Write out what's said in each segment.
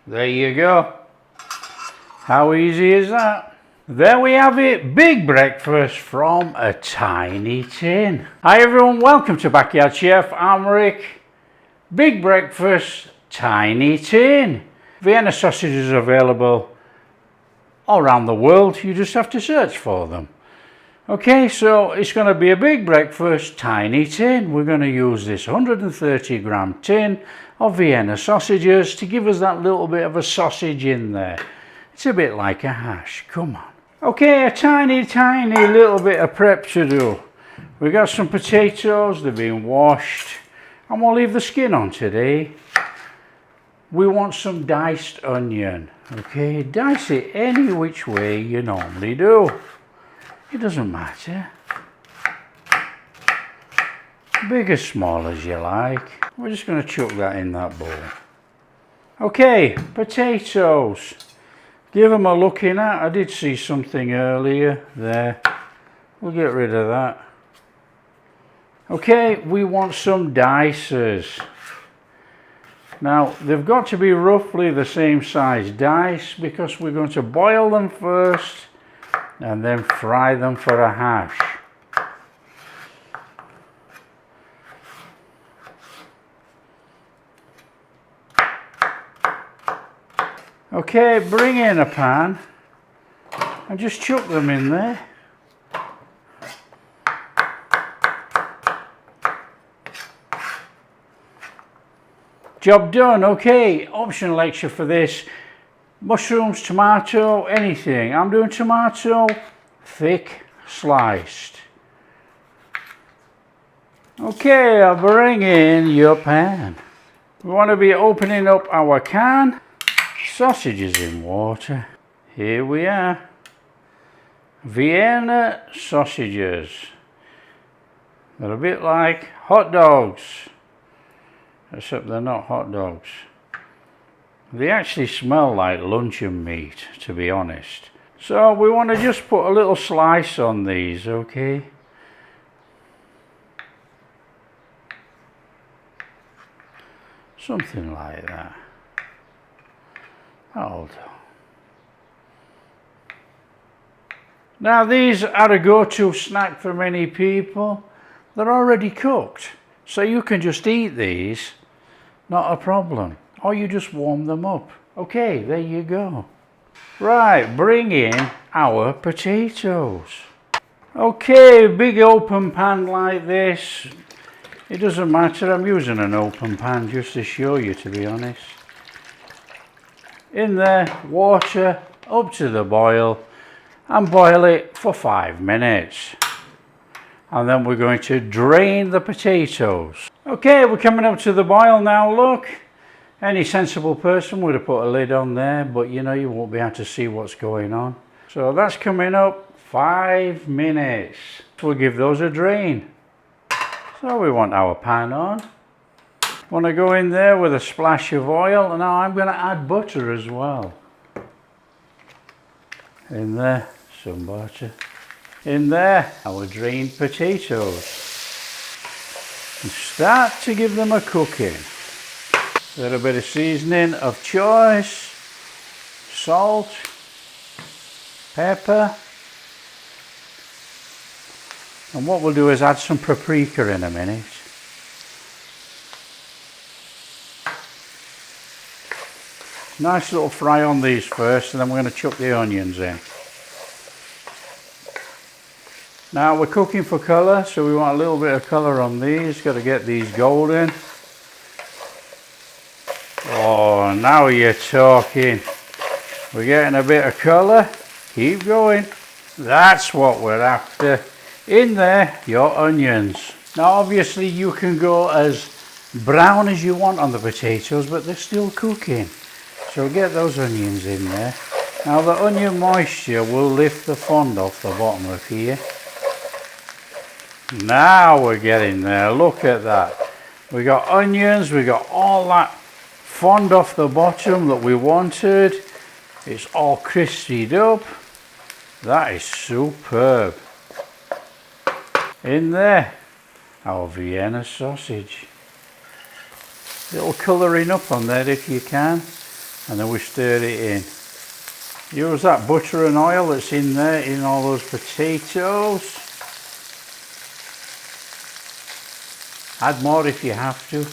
There you go. How easy is that? There we have it, big breakfast from a tiny tin. Hi everyone, welcome to Backyard Chef. I'm Rick. Big breakfast, tiny tin. Vienna sausages are available all around the world. You just have to search for them. Okay, so it's going to be a big breakfast, tiny tin. We're going to use this 130 gram tin of Vienna sausages to give us that little bit of a sausage in there. It's a bit like a hash. Come on. Okay, a tiny little bit of prep to do. We got some potatoes, they've been washed, and we'll leave the skin on today. We want some diced onion. Okay, dice it any which way you normally do. It doesn't matter. Big or small as you like. We're just going to chuck that in that bowl. Okay, potatoes. Give them a look in at. I did see something earlier there. We'll get rid of that. Okay, we want some dices. Now, they've got to be roughly the same size dice because we're going to boil them first and then fry them for a hash. Okay, bring in a pan and just chuck them in there. Job done. Okay, optional extra for this. Mushrooms, tomato, anything. I'm doing tomato, thick, sliced. Okay, I'll bring in your pan. We want to be opening up our can. Sausages in water. Here we are. Vienna sausages. They're a bit like hot dogs, except they're not hot dogs. They actually smell like luncheon meat, to be honest. So we want to just put a little slice on these, okay? Something like that. That'll do. Now these are a go-to snack for many people. They're already cooked, so you can just eat these, not a problem. Or you just warm them up. Okay, there you go. Right, bring in our potatoes. Okay, big open pan like this. It doesn't matter, I'm using an open pan just to show you, to be honest. In there, water up to the boil, and boil it for 5 minutes. And then we're going to drain the potatoes. Okay, we're coming up to the boil now, look. Any sensible person would have put a lid on there, but you know, you won't be able to see what's going on. So that's coming up 5 minutes. We'll give those a drain. So we want our pan on. Want to go in there with a splash of oil, and now I'm going to add butter as well. In there, some butter. In there, our drained potatoes. And start to give them a cooking. A little bit of seasoning of choice, salt, pepper. And what we'll do is add some paprika in a minute. Nice little fry on these first, and then we're going to chuck the onions in. Now we're cooking for colour, so we want a little bit of colour on these. Got to get these golden. Oh, now you're talking. We're getting a bit of colour. Keep going. That's what we're after. In there, your onions. Now obviously you can go as brown as you want on the potatoes, but they're still cooking. So get those onions in there. Now the onion moisture will lift the fond off the bottom of here. Now we're getting there, look at that. We got onions, we got all that fond off the bottom that we wanted. It's all crispied up. That is superb. In there, our Vienna sausage. Little colouring up on there if you can. and then we stir it in. Use that butter and oil that's in there, in all those potatoes. Add more if you have to.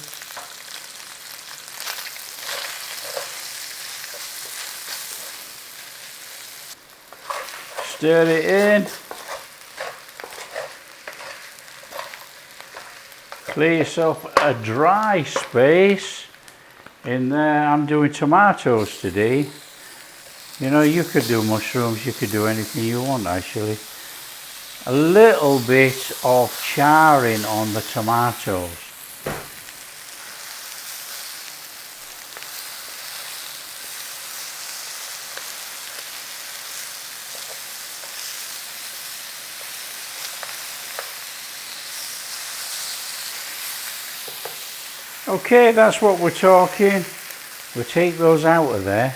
Stir it in. Clear yourself a dry space. In there, I'm doing tomatoes today. You know, you could do mushrooms, you could do anything you want actually. A little bit of charring on the tomatoes. Okay, that's what we're talking. We'll take those out of there.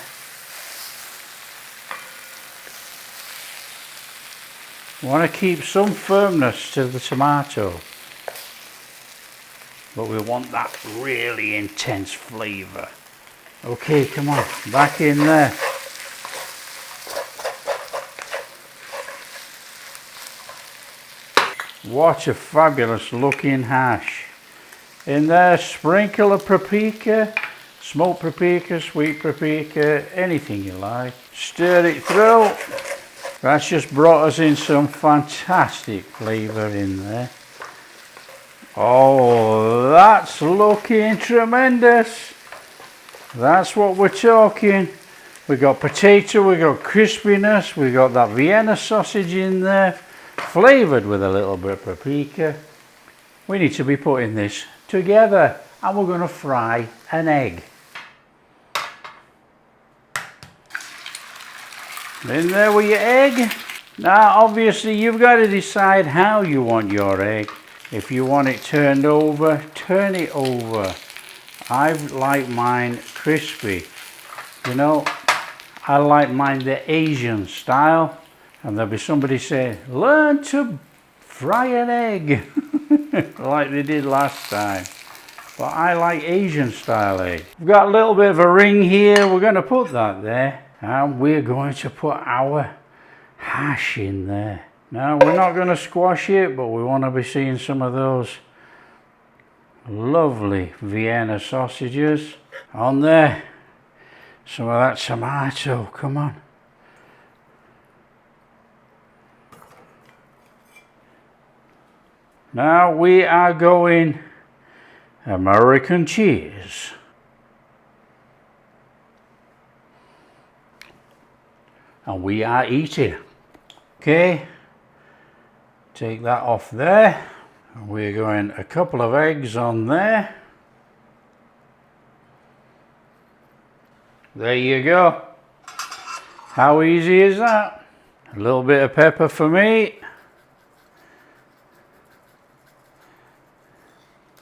We want to keep some firmness to the tomato, but we want that really intense flavour. Okay, come on, back in there. What a fabulous looking hash. In there, sprinkle of paprika, smoked paprika, sweet paprika, anything you like. Stir it through. That's just brought us in some fantastic flavour in there. Oh, that's looking tremendous. That's what we're talking. We got potato, we got crispiness, we got that Vienna sausage in there, flavoured with a little bit of paprika. We need to be putting this together, and we're going to fry an egg. In there with your egg. Now obviously you've got to decide how you want your egg. If you want it turned over, turn it over. I like mine crispy. You know, I like mine the Asian style. And there'll be somebody saying, learn to fry an egg. Like they did last time. But I like Asian style egg. We've got a little bit of a ring here. We're going to put that there. And we're going to put our hash in there. Now we're not going to squash it, but we want to be seeing some of those lovely Vienna sausages on there. Some of that tomato, come on. Now we are going American cheese. And we are eating. Okay, take that off there. And we're going a couple of eggs on there. There you go. How easy is that? A little bit of pepper for me.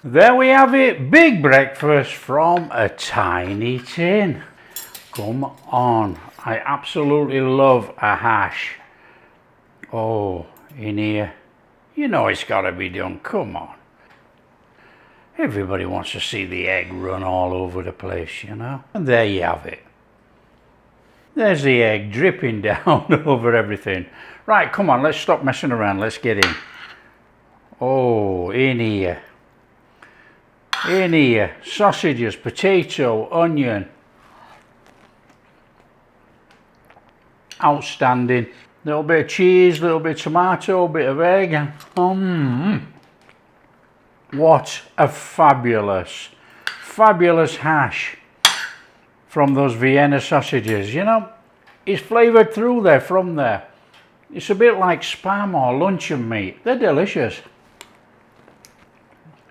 There we have it. Big breakfast from a tiny tin. Come on. I absolutely love a hash. Oh, in here. You know it's got to be done. Come on. Everybody wants to see the egg run all over the place, you know. And there you have it. There's the egg dripping down over everything. Right, come on, let's stop messing around. Let's get in. Oh, in here. In here. Sausages, potato, onion. Outstanding. Little bit of cheese, little bit of tomato, bit of egg. What a fabulous, fabulous hash from those Vienna sausages. You know, it's flavoured through there from there. It's a bit like spam or luncheon meat. They're delicious.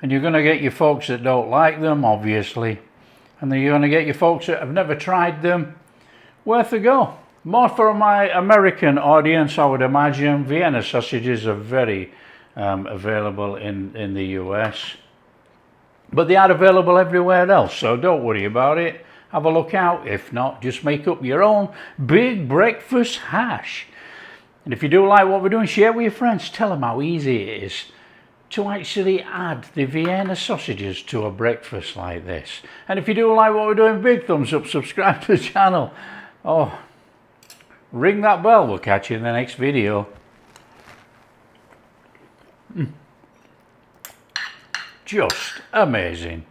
And you're going to get your folks that don't like them, obviously. And then you're going to get your folks that have never tried them. Worth a go. More for my American audience, I would imagine. Vienna sausages are very available in the US. But they are available everywhere else, so don't worry about it. Have a look out. If not, just make up your own big breakfast hash. And if you do like what we're doing, share with your friends. Tell them how easy it is to actually add the Vienna sausages to a breakfast like this. And if you do like what we're doing, big thumbs up, subscribe to the channel. Oh, ring that bell. We'll catch you in the next video. Just amazing.